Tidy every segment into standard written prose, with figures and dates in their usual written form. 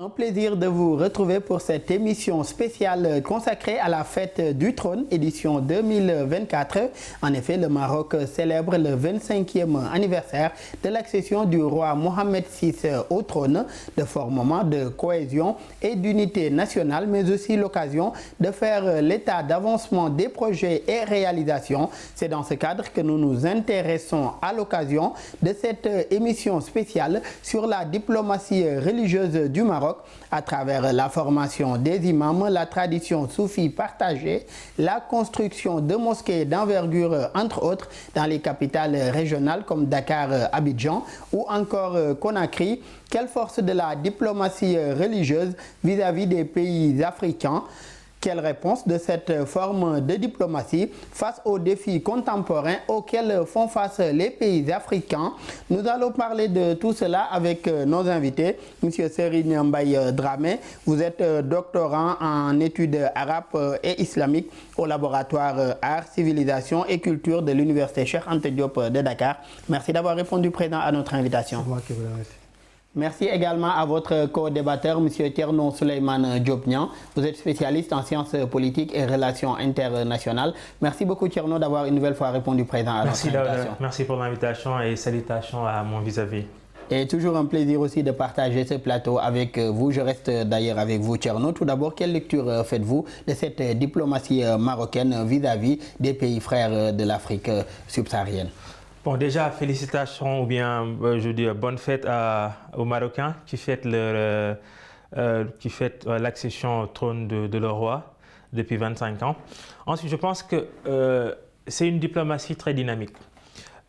Un plaisir de vous retrouver pour cette émission spéciale consacrée à la fête du trône, édition 2024. En effet, le Maroc célèbre le 25e anniversaire de l'accession du roi Mohamed VI au trône, de forts moments de cohésion et d'unité nationale, mais aussi l'occasion de faire l'état d'avancement des projets et réalisations. C'est dans ce cadre que nous nous intéressons à l'occasion de cette émission spéciale sur la diplomatie religieuse du Maroc, à travers la formation des imams, la tradition soufie partagée, la construction de mosquées d'envergure, entre autres, dans les capitales régionales comme Dakar, Abidjan ou encore Conakry. Quelle force de la diplomatie religieuse vis-à-vis des pays africains? Quelle réponse de cette forme de diplomatie face aux défis contemporains auxquels font face les pays africains? Nous allons parler de tout cela avec nos invités. Monsieur Serigne Mbaye Dramé, vous êtes doctorant en études arabes et islamiques au laboratoire Arts, Civilisation et Culture de l'Université Cheikh Anta Diop de Dakar. Merci d'avoir répondu présent à notre invitation. C'est moi qui vous remercie. Merci également à votre co-débatteur, M. Tierno Souleymane Diop-Niang. Vous êtes spécialiste en sciences politiques et relations internationales. Merci beaucoup, Tierno, d'avoir une nouvelle fois répondu présent à notre invitation. Merci pour l'invitation et salutations à mon vis-à-vis. Et toujours un plaisir aussi de partager ce plateau avec vous. Je reste d'ailleurs avec vous, Tierno. Tout d'abord, quelle lecture faites-vous de cette diplomatie marocaine vis-à-vis des pays frères de l'Afrique subsaharienne? Bon, déjà, félicitations ou bien, je dis, bonne fête aux Marocains qui fêtent l'accession au trône de leur roi depuis 25 ans. Ensuite, je pense que c'est une diplomatie très dynamique.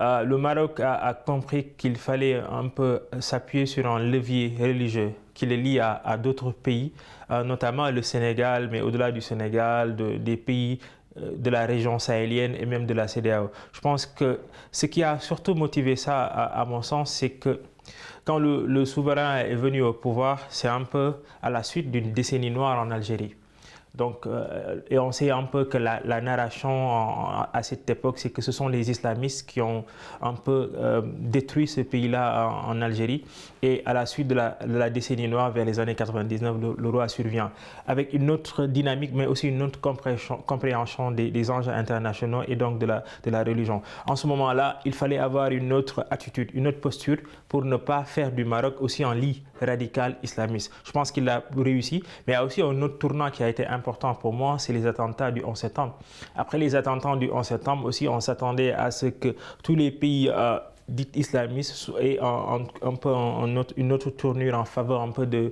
Le Maroc a compris qu'il fallait un peu s'appuyer sur un levier religieux qui les lie à d'autres pays, notamment le Sénégal, mais au-delà du Sénégal, des pays de la région sahélienne et même de la CEDEAO. Je pense que ce qui a surtout motivé ça, à mon sens, c'est que quand le souverain est venu au pouvoir, c'est un peu à la suite d'une décennie noire en Algérie. Donc, et on sait un peu que la narration à cette époque, c'est que ce sont les islamistes qui ont un peu détruit ce pays-là en Algérie. Et à la suite de la décennie noire, vers les années 99, le roi survient. Avec une autre dynamique, mais aussi une autre compréhension des enjeux internationaux et donc de la religion. En ce moment-là, il fallait avoir une autre attitude, une autre posture pour ne pas faire du Maroc aussi un lit radical islamiste. Je pense qu'il a réussi, mais il y a aussi un autre tournant qui a été important pour moi, c'est les attentats du 11 septembre. Après les attentats du 11 septembre aussi, on s'attendait à ce que tous les pays dits islamistes aient une autre tournure en faveur un peu de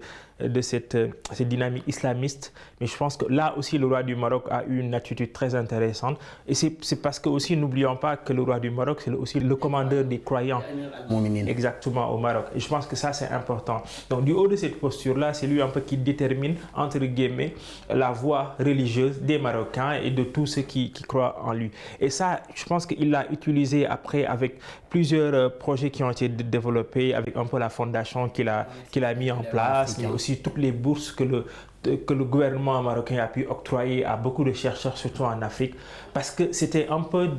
cette dynamique islamiste. Mais je pense que là aussi, le roi du Maroc a eu une attitude très intéressante. Et c'est parce que aussi, n'oublions pas que le roi du Maroc, c'est aussi le commandeur des croyants. Exactement, au Maroc. Et je pense que ça, c'est important. Donc, du haut de cette posture-là, c'est lui un peu qui détermine, entre guillemets, la voie religieuse des Marocains et de tous ceux qui croient en lui. Et ça, je pense qu'il l'a utilisé après avec plusieurs projets qui ont été développés, avec un peu la fondation qu'il a mis en place, mais aussi toutes les bourses que le gouvernement marocain a pu octroyer à beaucoup de chercheurs, surtout en Afrique, parce que c'était un peu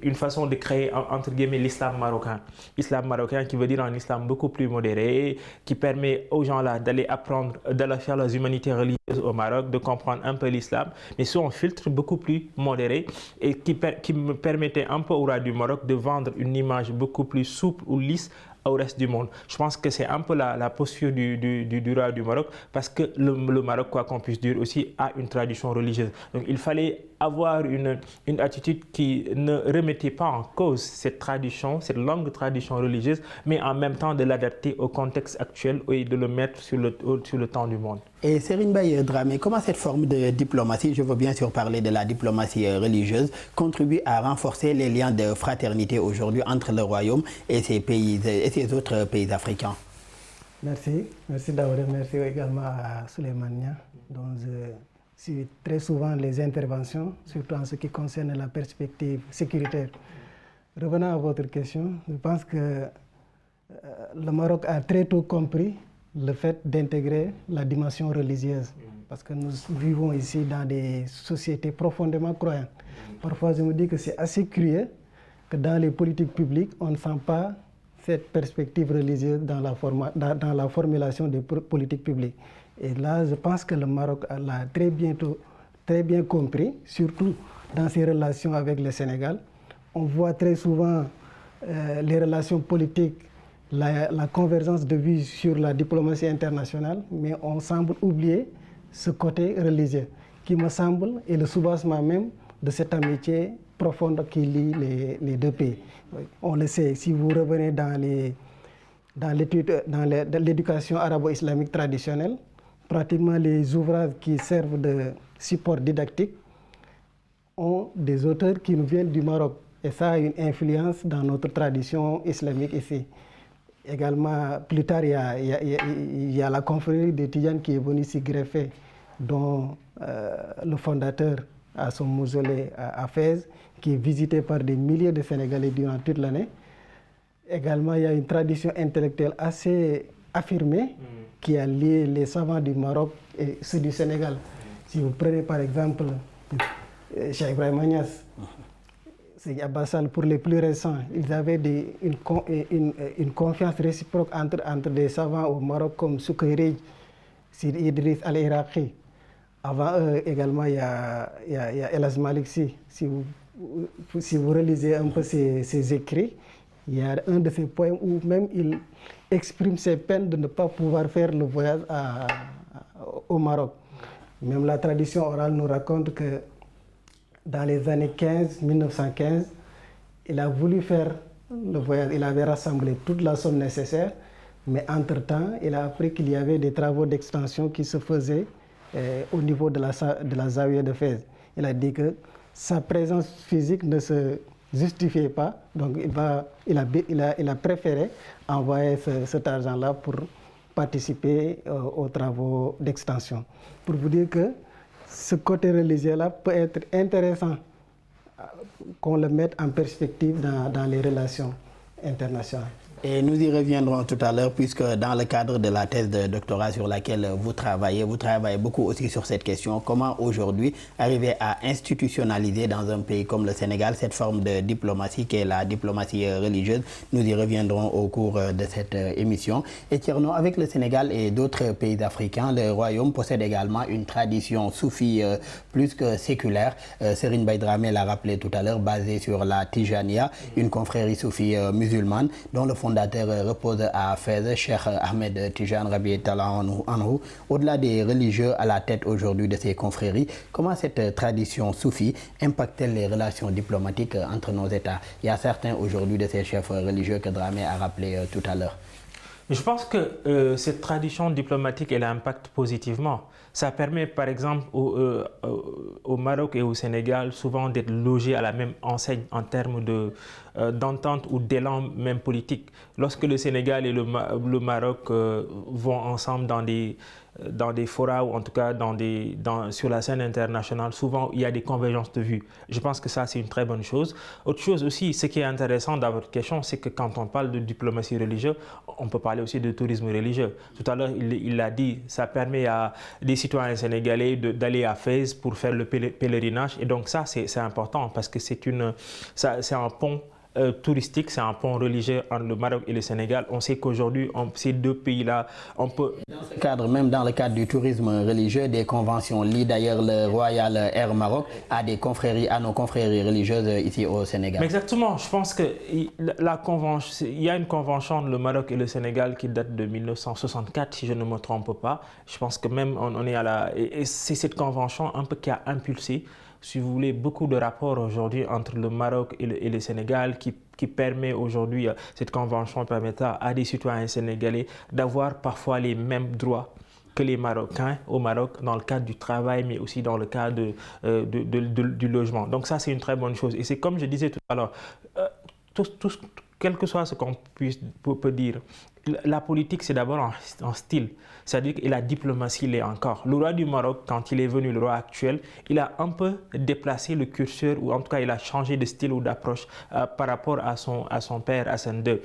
une façon de créer, entre guillemets, l'islam marocain. L'islam marocain qui veut dire un islam beaucoup plus modéré, qui permet aux gens là d'aller apprendre, d'aller faire les humanités religieuses au Maroc, de comprendre un peu l'islam, mais sous un filtre beaucoup plus modéré et qui me permettait un peu au roi du Maroc de vendre une image beaucoup plus souple ou lisse au reste du monde. Je pense que c'est un peu la posture du roi du Maroc, parce que le Maroc, quoi qu'on puisse dire aussi, a une tradition religieuse. Donc il fallait avoir une attitude qui ne remettait pas en cause cette tradition, cette longue tradition religieuse, mais en même temps de l'adapter au contexte actuel et de le mettre sur le temps du monde. Et Serigne Mbaye Dramé, comment cette forme de diplomatie, je veux bien sûr parler de la diplomatie religieuse, contribue à renforcer les liens de fraternité aujourd'hui entre le royaume et ces autres pays africains? Merci d'avoir remercié également à Souleymane Niang, dont je suis très souvent les interventions, surtout en ce qui concerne la perspective sécuritaire. Revenant à votre question, je pense que le Maroc a très tôt compris le fait d'intégrer la dimension religieuse, parce que nous vivons ici dans des sociétés profondément croyantes. Parfois, je me dis que c'est assez curieux que dans les politiques publiques, on ne sent pas cette perspective religieuse dans la formulation des politiques publiques. Et là, je pense que le Maroc l'a très bien compris, surtout dans ses relations avec le Sénégal. On voit très souvent les relations politiques, la convergence de vues sur la diplomatie internationale, mais on semble oublier ce côté religieux, qui me semble est le soubassement même de cette amitié profonde qui lie les deux pays. On le sait, si vous revenez dans l'éducation arabo-islamique traditionnelle, pratiquement les ouvrages qui servent de support didactique ont des auteurs qui nous viennent du Maroc. Et ça a une influence dans notre tradition islamique ici. Également, plus tard, il y a la confrérie des Tidjanes qui est venue s'y greffer, dont le fondateur a son mausolée à Fès, qui est visité par des milliers de Sénégalais durant toute l'année. Également, il y a une tradition intellectuelle assez affirmée qui a lié les savants du Maroc et ceux du Sénégal. Si vous prenez par exemple Cheikh Ibrahima Niass, c'est Abbasal pour les plus récents, ils avaient une confiance réciproque entre des savants au Maroc comme Soukayrij, Sid Idriss Al-Iraqi. Avant eux également, il y a El Hadj Malick Sy. Si vous relisez un peu ses écrits, il y a un de ses poèmes où même il exprime ses peines de ne pas pouvoir faire le voyage au Maroc. Même la tradition orale nous raconte que dans les années 1915, il a voulu faire le voyage. Il avait rassemblé toute la somme nécessaire, mais entre-temps, il a appris qu'il y avait des travaux d'extension qui se faisaient au niveau de la Zawiya de Fès. Il a dit que sa présence physique ne se justifiait pas, donc il a préféré envoyer cet argent-là pour participer aux travaux d'extension. Pour vous dire que ce côté religieux-là peut être intéressant qu'on le mette en perspective dans les relations internationales. Et nous y reviendrons tout à l'heure, puisque dans le cadre de la thèse de doctorat sur laquelle vous travaillez beaucoup aussi sur cette question. Comment aujourd'hui arriver à institutionnaliser dans un pays comme le Sénégal cette forme de diplomatie qui est la diplomatie religieuse? Nous y reviendrons au cours de cette émission. Et Thierno, avec le Sénégal et d'autres pays africains, le royaume possède également une tradition soufie plus que séculaire. Serigne Baye Dramé l'a rappelé tout à l'heure, basée sur la Tijaniya, une confrérie soufie musulmane dont le fondateur repose à Fès, Cheikh Ahmed Tidiane Rabiet Anhu. Au-delà des religieux à la tête aujourd'hui de ces confréries, comment cette tradition soufie impacte-t-elle les relations diplomatiques entre nos États? Il y a certains aujourd'hui de ces chefs religieux que Dramé a rappelé tout à l'heure. Je pense que cette tradition diplomatique, elle impacte positivement. Ça permet par exemple au Maroc et au Sénégal souvent d'être logés à la même enseigne en termes d'entente ou d'élan même politique. Lorsque le Sénégal et le Maroc vont ensemble dans des forats ou en tout cas sur la scène internationale, souvent il y a des convergences de vues. Je pense que ça c'est une très bonne chose. Autre chose aussi, ce qui est intéressant dans votre question, c'est que quand on parle de diplomatie religieuse, on peut parler aussi de tourisme religieux. Tout à l'heure, il l'a dit, ça permet à des citoyens sénégalais d'aller à Fès pour faire le pèlerinage. Et donc ça, c'est important parce que c'est un pont touristique, c'est un pont religieux entre le Maroc et le Sénégal. On sait qu'aujourd'hui, ces deux pays-là, on peut... Même dans le cadre du tourisme religieux, des conventions lient d'ailleurs le Royal Air Maroc à nos confréries religieuses ici au Sénégal. Mais exactement, je pense qu'il y a une convention entre le Maroc et le Sénégal qui date de 1964, si je ne me trompe pas. Je pense que même on est et c'est cette convention un peu qui a impulsé, si vous voulez, beaucoup de rapports aujourd'hui entre le Maroc et le Sénégal qui permet aujourd'hui, cette convention permettra à des citoyens sénégalais d'avoir parfois les mêmes droits que les Marocains au Maroc dans le cadre du travail, mais aussi dans le cadre du logement. Donc ça, c'est une très bonne chose. Et c'est comme je disais tout à l'heure, quel que soit ce qu'on peut dire, La politique, c'est d'abord un style. C'est-à-dire que la diplomatie l'est encore. Le roi du Maroc, quand il est venu, le roi actuel, il a un peu déplacé le curseur, ou en tout cas, il a changé de style ou d'approche par rapport à son père, Hassan II.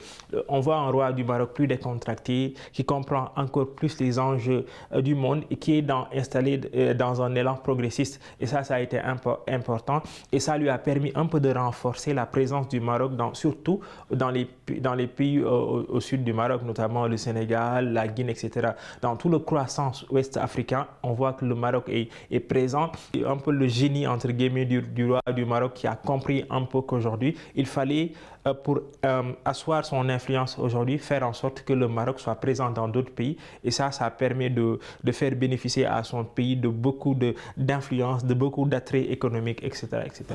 On voit un roi du Maroc plus décontracté, qui comprend encore plus les enjeux du monde et qui est installé dans un élan progressiste. Et ça a été important. Et ça lui a permis un peu de renforcer la présence du Maroc, surtout dans les pays au sud du Maroc, notamment le Sénégal, la Guinée, etc. Dans tout le croissance ouest africain, on voit que le Maroc est présent. Un peu le génie, entre guillemets, du roi du Maroc qui a compris un peu qu'aujourd'hui, il fallait, pour asseoir son influence aujourd'hui, faire en sorte que le Maroc soit présent dans d'autres pays. Et ça permet de faire bénéficier à son pays de beaucoup d'influence, de beaucoup d'attraits économiques, etc., etc.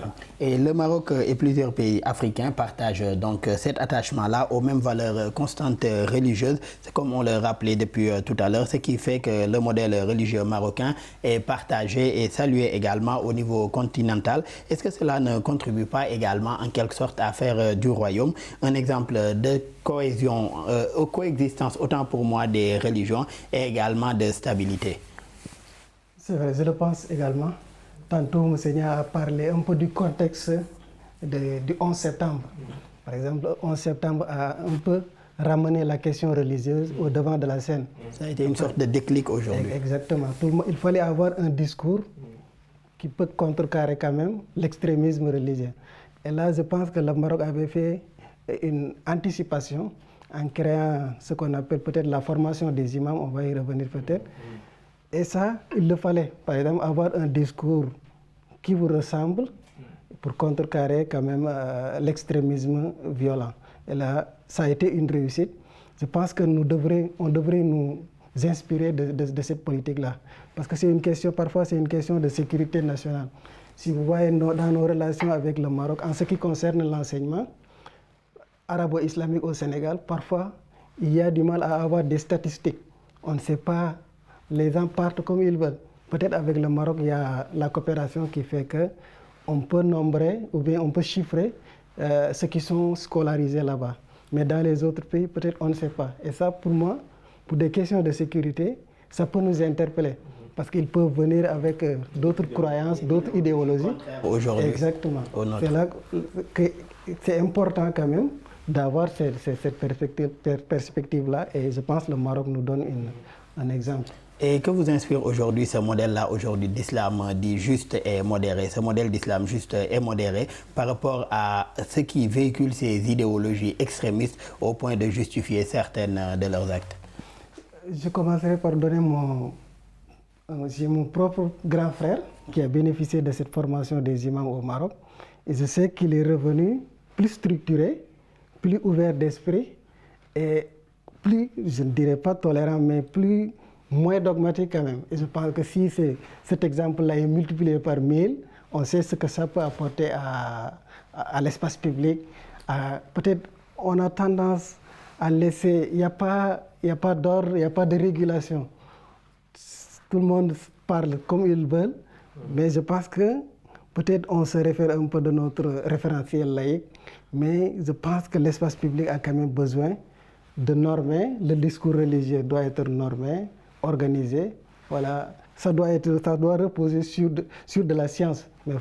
Et le Maroc et plusieurs pays africains partagent donc cet attachement-là aux mêmes valeurs constantes religieuses. C'est comme on le rappelait depuis tout à l'heure, ce qui fait que le modèle religieux marocain est partagé et salué également au niveau continental. Est-ce que cela ne contribue pas également en quelque sorte à faire du royaume un exemple de cohésion, coexistence autant pour moi des religions et également de stabilité? C'est vrai, je le pense également. Tantôt, Monseigneur a parlé un peu du contexte du 11 septembre. Par exemple, le 11 septembre a un peu ramené la question religieuse au devant de la scène. Ça a été une sorte de déclic aujourd'hui. Exactement. Il fallait avoir un discours qui peut contrecarrer quand même l'extrémisme religieux. Et là, je pense que le Maroc avait fait une anticipation en créant ce qu'on appelle peut-être la formation des imams, on va y revenir peut-être. Et ça, il le fallait. Par exemple, avoir un discours qui vous ressemble pour contrecarrer quand même l'extrémisme violent. Et là, ça a été une réussite. Je pense que on devrait nous inspirer de cette politique-là. Parce que c'est une question, parfois c'est une question de sécurité nationale. Si vous voyez dans nos relations avec le Maroc, en ce qui concerne l'enseignement arabo-islamique au Sénégal, parfois il y a du mal à avoir des statistiques. On ne sait pas, les gens partent comme ils veulent. Peut-être avec le Maroc, il y a la coopération qui fait qu'on peut nombrer ou bien on peut chiffrer ceux qui sont scolarisés là-bas. Mais dans les autres pays, peut-être on ne sait pas. Et ça, pour moi, pour des questions de sécurité, ça peut nous interpeller. Parce qu'ils peuvent venir avec d'autres croyances, d'autres idéologies. Aujourd'hui. Exactement. C'est là que c'est important quand même d'avoir cette perspective-là. Et je pense que le Maroc nous donne un exemple. Et que vous inspire aujourd'hui ce modèle-là aujourd'hui d'islam dit juste et modéré, ce modèle d'islam juste et modéré par rapport à ce qui véhicule ces idéologies extrémistes au point de justifier certaines de leurs actes? Je commencerai par donner j'ai mon propre grand frère qui a bénéficié de cette formation des imams au Maroc. Et je sais qu'il est revenu plus structuré, plus ouvert d'esprit et plus, je ne dirais pas tolérant, mais moins dogmatique quand même. Et je pense que si cet exemple-là est multiplié par 1000, on sait ce que ça peut apporter à l'espace public. Peut-être on a tendance à laisser, il n'y a pas d'ordre, il n'y a pas de régulation. Tout le monde parle comme ils veulent, mais je pense que peut-être on se réfère un peu de notre référentiel laïque, mais je pense que l'espace public a quand même besoin de normer. Le discours religieux doit être normé, organisé. Voilà, ça doit reposer sur de la science, mais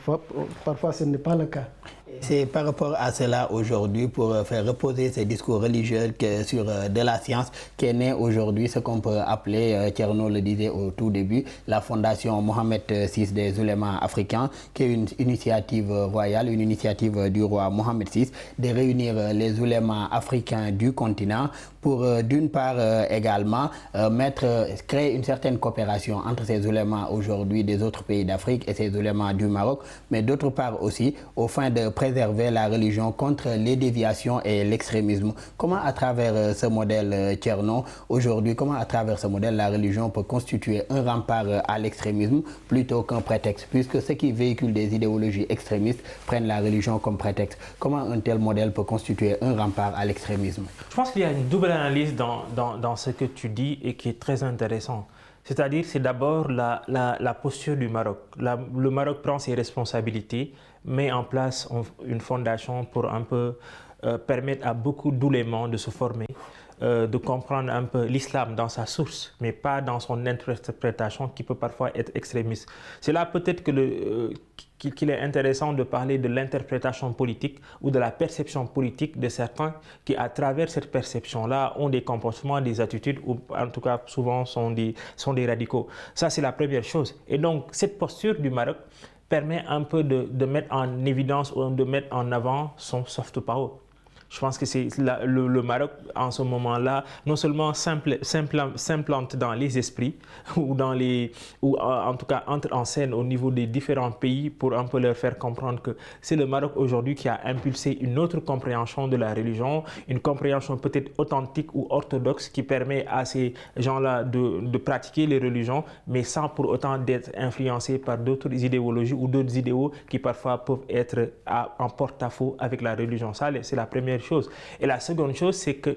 parfois ce n'est pas le cas. C'est par rapport à cela aujourd'hui, pour faire reposer ces discours religieux sur de la science, qu'est né aujourd'hui ce qu'on peut appeler, Thierno le disait au tout début, la fondation Mohamed VI des oulémas africains, qui est une initiative royale, une initiative du roi Mohamed VI, de réunir les oulémas africains du continent pour d'une part également créer une certaine coopération entre ces oulémas aujourd'hui des autres pays d'Afrique et ces oulémas du Maroc, mais d'autre part aussi au fin de préserver la religion contre les déviations et l'extrémisme. Comment à travers ce modèle, Thierno, aujourd'hui, comment à travers ce modèle la religion peut constituer un rempart à l'extrémisme plutôt qu'un prétexte, puisque ceux qui véhiculent des idéologies extrémistes prennent la religion comme prétexte. Comment un tel modèle peut constituer un rempart à l'extrémisme? Je pense qu'il y a une double analyse dans ce que tu dis et qui est très intéressant. C'est-à-dire, c'est d'abord la posture du Maroc. Le Maroc prend ses responsabilités, met en place une fondation pour un peu permettre à beaucoup d'oulémas de se former, de comprendre un peu l'islam dans sa source, mais pas dans son interprétation qui peut parfois être extrémiste. C'est là peut-être qu'il est intéressant de parler de l'interprétation politique ou de la perception politique de certains qui, à travers cette perception-là, ont des comportements, des attitudes, ou en tout cas souvent sont des radicaux. Ça, c'est la première chose. Et donc, cette posture du Maroc permet un peu de mettre en évidence ou de mettre en avant son soft power. Je pense que le Maroc, en ce moment-là, non seulement s'implante dans les esprits ou en tout cas entre en scène au niveau des différents pays pour un peu leur faire comprendre que c'est le Maroc aujourd'hui qui a impulsé une autre compréhension de la religion, une compréhension peut-être authentique ou orthodoxe qui permet à ces gens-là de pratiquer les religions, mais sans pour autant d'être influencés par d'autres idéologies ou d'autres idéaux qui parfois peuvent être en porte-à-faux avec la religion. Ça, c'est la première chose. Et la seconde chose, c'est que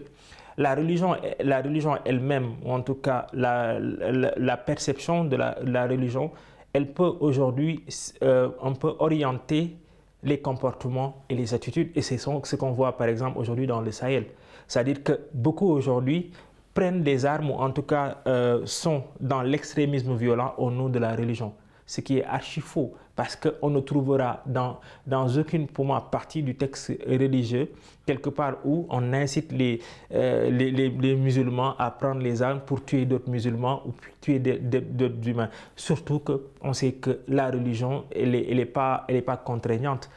la religion elle-même, ou en tout cas la perception de la religion, elle peut aujourd'hui on peut orienter les comportements et les attitudes. Et c'est ce qu'on voit par exemple aujourd'hui dans le Sahel. C'est-à-dire que beaucoup aujourd'hui prennent des armes ou en tout cas sont dans l'extrémisme violent au nom de la religion. Ce qui est archi faux, parce qu'on ne trouvera dans aucune, pour moi, partie du texte religieux, quelque part où on incite les musulmans à prendre les armes pour tuer d'autres musulmans ou tuer d'autres humains. Surtout qu'on sait que la religion, elle est pas contraignante.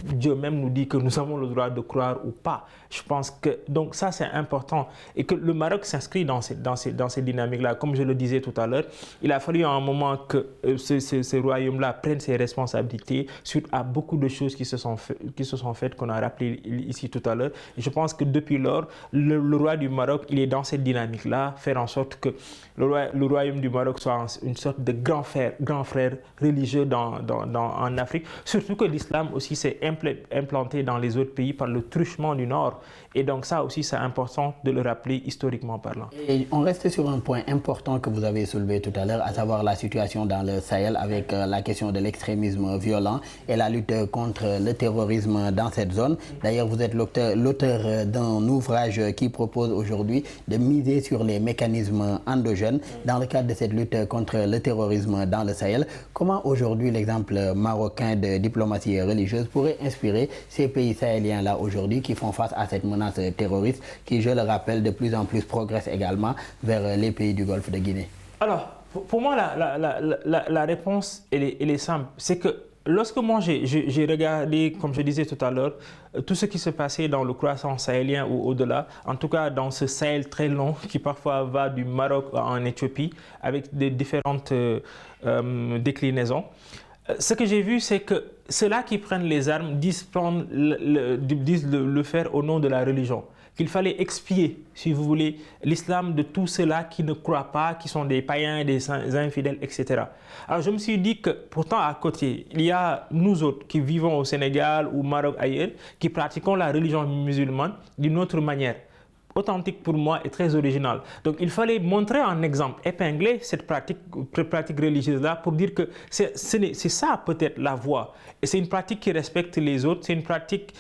Dieu même nous dit que nous avons le droit de croire ou pas. Je pense que, donc ça c'est important, et que le Maroc s'inscrit dans ces dynamiques-là. Comme je le disais tout à l'heure, il a fallu à un moment que ce royaume-là prenne ses responsabilités suite à beaucoup de choses qui se sont faites, qu'on a rappelé ici tout à l'heure. Et je pense que depuis lors, le roi du Maroc, il est dans cette dynamique-là, faire en sorte que le royaume du Maroc soit une sorte de grand frère religieux en Afrique. Surtout que l'islam aussi s'est implanté dans les autres pays par le truchement du Nord. Et donc ça aussi, c'est important de le rappeler historiquement parlant. Et on reste sur un point important que vous avez soulevé tout à l'heure, à savoir la situation dans le Sahel avec la question de l'extrémisme violent et la lutte contre le terrorisme dans cette zone. D'ailleurs, vous êtes l'auteur d'un ouvrage qui propose aujourd'hui de miser sur les mécanismes endogènes dans le cadre de cette lutte contre le terrorisme dans le Sahel. Comment aujourd'hui l'exemple marocain de diplomatie religieuse pourrait inspirer ces pays sahéliens-là aujourd'hui qui font face à cette menace terroriste qui, je le rappelle, de plus en plus progresse également vers les pays du Golfe de Guinée? Alors, pour moi, la réponse, elle est simple. C'est que lorsque moi, j'ai regardé, comme je disais tout à l'heure, tout ce qui se passait dans le croissant sahélien ou au-delà, en tout cas dans ce Sahel très long qui parfois va du Maroc en Éthiopie avec des différentes déclinaisons, ce que j'ai vu, c'est que ceux-là qui prennent les armes disent le faire au nom de la religion. Qu'il fallait expier, si vous voulez, l'islam de tous ceux-là qui ne croient pas, qui sont des païens, des infidèles, etc. Alors je me suis dit que pourtant à côté, il y a nous autres qui vivons au Sénégal ou au Maroc ailleurs, qui pratiquons la religion musulmane d'une autre manière, authentique pour moi et très originale. Donc il fallait montrer en exemple, épingler cette pratique religieuse-là pour dire que c'est ça peut-être la voie. Et c'est une pratique qui respecte les autres, c'est une pratique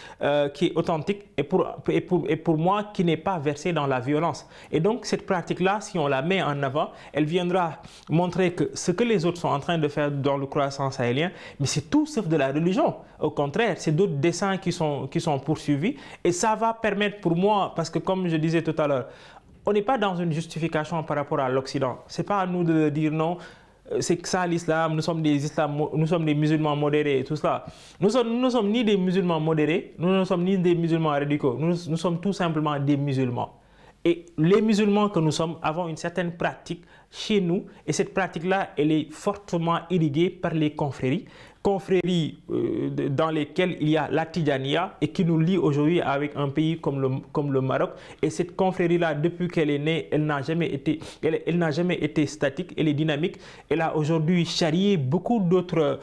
qui est authentique et pour moi qui n'est pas versée dans la violence. Et donc cette pratique-là, si on la met en avant, elle viendra montrer que ce que les autres sont en train de faire dans le croissant sahélien, mais c'est tout sauf de la religion. Au contraire, c'est d'autres desseins qui sont poursuivis et ça va permettre pour moi, parce que comme je disais tout à l'heure, on n'est pas dans une justification par rapport à l'Occident. Ce n'est pas à nous de dire non, c'est que ça l'islam, nous sommes des musulmans modérés et tout cela. Nous ne sommes ni des musulmans modérés, nous ne sommes ni des musulmans radicaux, nous sommes tout simplement des musulmans. Et les musulmans que nous sommes avons une certaine pratique chez nous et cette pratique-là, elle est fortement irriguée par les confréries dans lesquelles il y a la Tidjaniya et qui nous lie aujourd'hui avec un pays comme le Maroc. Et cette confrérie-là, depuis qu'elle est née, elle n'a jamais été statique, elle est dynamique. Elle a aujourd'hui charrié beaucoup d'autres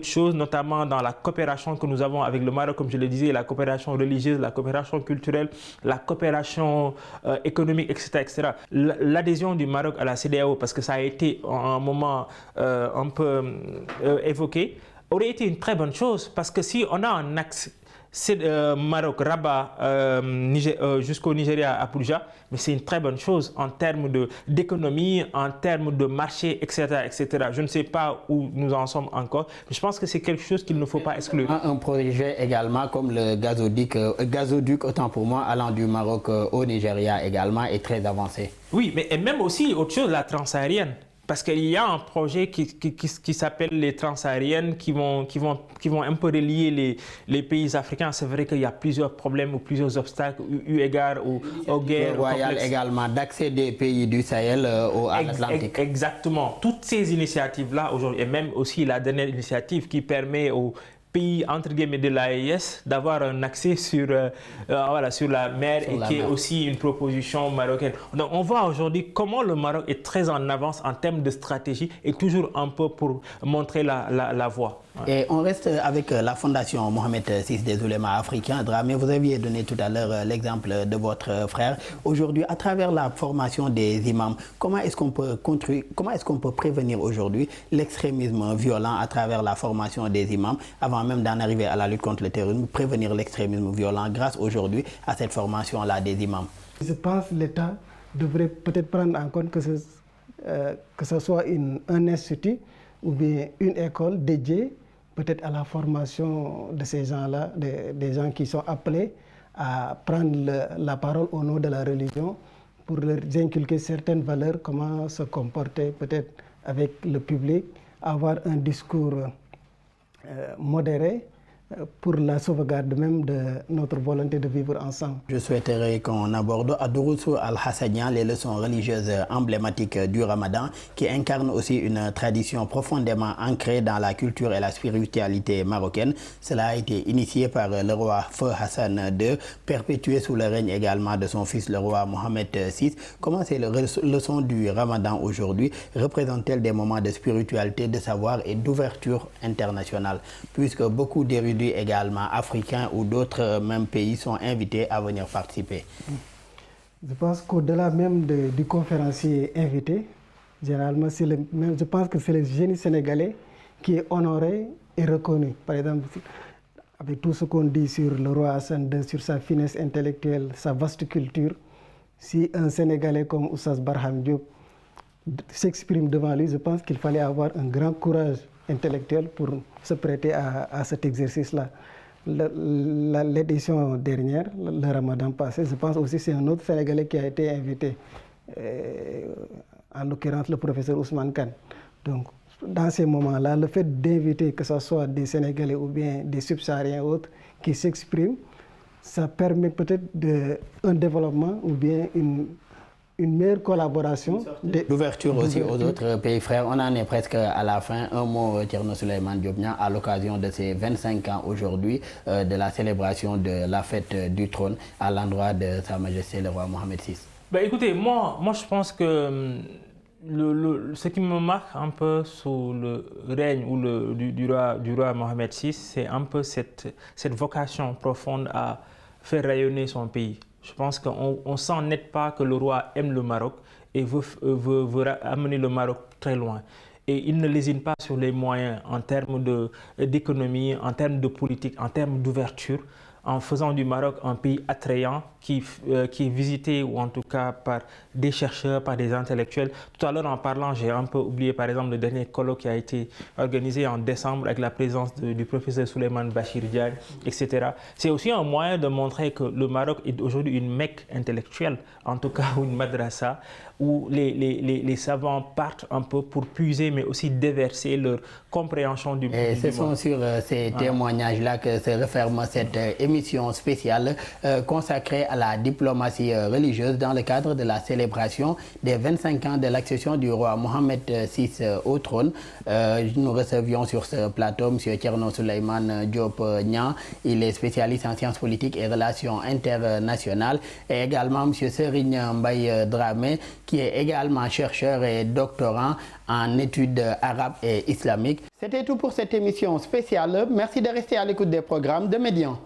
choses, notamment dans la coopération que nous avons avec le Maroc, comme je le disais, la coopération religieuse, la coopération culturelle, la coopération économique, etc., etc. L'adhésion du Maroc à la CEDEAO, parce que ça a été à un moment un peu évoqué, aurait été une très bonne chose parce que si on a un axe c'est Maroc, Rabat, jusqu'au Nigeria, Abuja, mais c'est une très bonne chose en termes d'économie, en termes de marché, etc., etc. Je ne sais pas où nous en sommes encore, mais je pense que c'est quelque chose qu'il ne faut pas exclure. Un projet également comme le gazoduc, autant pour moi, allant du Maroc au Nigeria également, est très avancé. Oui, mais et même aussi autre chose, la transsaharienne. Parce qu'il y a un projet qui s'appelle les transsahariennes qui vont un peu relier les pays africains. C'est vrai qu'il y a plusieurs problèmes ou plusieurs obstacles eu égard aux guerres. Royal également d'accès des pays du Sahel à l'Atlantique. Exactement. Toutes ces initiatives-là aujourd'hui, et même aussi la dernière initiative qui permet aux pays entre guillemets de l'AES d'avoir un accès sur la mer qui est aussi une proposition marocaine. Donc on voit aujourd'hui comment le Maroc est très en avance en termes de stratégie et toujours un peu pour montrer la voie. Ouais. Et on reste avec la fondation Mohamed VI des oulémas africains. Dramé, vous aviez donné tout à l'heure l'exemple de votre frère. Aujourd'hui, à travers la formation des imams, comment est-ce qu'on peut prévenir aujourd'hui l'extrémisme violent à travers la formation des imams, avant même d'en arriver à la lutte contre le terrorisme, prévenir l'extrémisme violent grâce aujourd'hui à cette formation-là des imams? Je pense que l'État devrait peut-être prendre en compte que ce soit un institut ou bien une école dédiée peut-être à la formation de ces gens-là, des gens qui sont appelés à prendre la parole au nom de la religion pour leur inculquer certaines valeurs, comment se comporter peut-être avec le public, avoir un discours modéré pour la sauvegarde même de notre volonté de vivre ensemble. Je souhaiterais qu'on aborde à Durusu al-Hassanian les leçons religieuses emblématiques du Ramadan qui incarnent aussi une tradition profondément ancrée dans la culture et la spiritualité marocaine. Cela a été initié par le roi Feu Hassan II, perpétué sous le règne également de son fils le roi Mohamed VI. Comment ces leçons du Ramadan aujourd'hui représentent-elles des moments de spiritualité, de savoir et d'ouverture internationale, puisque beaucoup d'érudits également africains ou d'autres même pays sont invités à venir participer? Je pense qu'au-delà même du conférencier invité, généralement, je pense que c'est le génie sénégalais qui est honoré et reconnu. Par exemple, avec tout ce qu'on dit sur le roi Hassan II, sur sa finesse intellectuelle, sa vaste culture, si un Sénégalais comme Oustaz Barham Diop s'exprime devant lui, je pense qu'il fallait avoir un grand courage intellectuel pour se prêter à cet exercice-là. L'édition dernière, le Ramadan passé, je pense aussi que c'est un autre Sénégalais qui a été invité, en l'occurrence le professeur Ousmane Kane. Donc, dans ces moments-là, le fait d'inviter que ce soit des Sénégalais ou bien des subsahariens ou autres qui s'expriment, ça permet peut-être un développement ou bien une meilleure collaboration. L'ouverture aussi aux autres pays frères. On en est presque à la fin. Un mot, Thierno Souleymane Diop Niang, à l'occasion de ces 25 ans aujourd'hui de la célébration de la fête du trône à l'endroit de Sa Majesté le roi Mohamed VI. Écoutez, moi je pense que ce qui me marque un peu sous le règne du roi Mohamed VI, c'est un peu cette vocation profonde à faire rayonner son pays. Je pense qu'on sent net pas que le roi aime le Maroc et veut amener le Maroc très loin. Et il ne lésine pas sur les moyens en termes d'économie, en termes de politique, en termes d'ouverture, en faisant du Maroc un pays attrayant qui est visité, ou en tout cas par des chercheurs, par des intellectuels. Tout à l'heure, en parlant, j'ai un peu oublié par exemple le dernier colloque qui a été organisé en décembre avec la présence du professeur Souleymane Bachir Diagne, etc. C'est aussi un moyen de montrer que le Maroc est aujourd'hui une Mecque intellectuelle, en tout cas une madrasa, où les savants partent un peu pour puiser, mais aussi déverser leur compréhension du monde. Et ce sont sur ces témoignages-là que se referme cette émission spéciale consacrée à la diplomatie religieuse dans le cadre de la célébration des 25 ans de l'accession du roi Mohamed VI au trône. Nous recevions sur ce plateau M. Thierno Souleymane Diop Niang. Il est spécialiste en sciences politiques et relations internationales. Et également M. Serigne Mbaye Dramé, qui est également chercheur et doctorant en études arabes et islamiques. C'était tout pour cette émission spéciale. Merci de rester à l'écoute des programmes de Médian.